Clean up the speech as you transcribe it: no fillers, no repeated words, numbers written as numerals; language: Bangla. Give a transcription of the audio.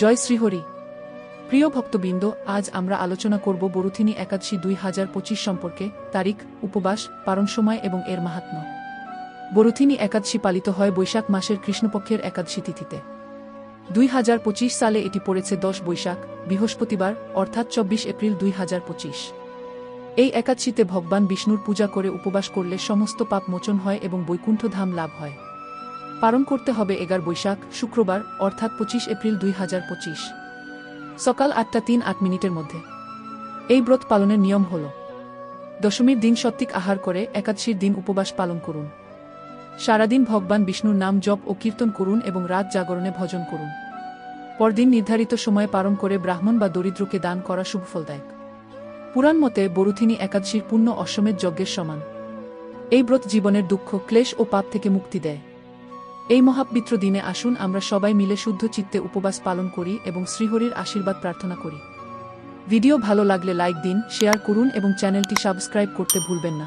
জয় শ্রীহরি। প্রিয় ভক্তবৃন্দ, আজ আমরা আলোচনা করব বরুথিনী একাদশী 2025 সম্পর্কে, তারিখ, উপবাস, পারণ সময় এবং এর মাহাত্ম্য। বরুথিনী একাদশী পালিত হয় বৈশাখ মাসের কৃষ্ণপক্ষের একাদশী তিথিতে। 2025 সালে এটি পড়েছে 10 বৈশাখ, বৃহস্পতিবার, অর্থাৎ 24 এপ্রিল 2025। এই একাদশীতে ভগবান বিষ্ণুর পূজা করে উপবাস করলে সমস্ত পাপ মোচন হয় এবং বৈকুণ্ঠ ধাম লাভ হয়। পালন করতে হবে 11 বৈশাখ, শুক্রবার, অর্থাৎ 25 এপ্রিল 2025, সকাল 8:03 মধ্যে। এই ব্রত পালনের নিয়ম হল: দশমীর দিন সাত্ত্বিক আহার করে একাদশীর দিন উপবাস পালন করুন। সারাদিন ভগবান বিষ্ণুর নাম জপ ও কীর্তন করুন এবং রাত জাগরণে ভজন করুন। পরদিন নির্ধারিত সময়ে পালন করে ব্রাহ্মণ বা দরিদ্রকে দান করা শুভফলদায়ক। পুরাণ মতে বরুথিনী একাদশীর পুণ্য অশ্বমেধ যজ্ঞের সমান। এই ব্রত জীবনের দুঃখ, ক্লেশ ও পাপ থেকে মুক্তি দেয়। এই মহাপবিত্র দিনে আসুন আমরা সবাই মিলে শুদ্ধ চিত্তে উপবাস পালন করি এবং শ্রীহরির আশীর্বাদ প্রার্থনা করি। ভিডিও ভালো লাগলে লাইক দিন, শেয়ার করুন এবং চ্যানেলটি সাবস্ক্রাইব করতে ভুলবেন না।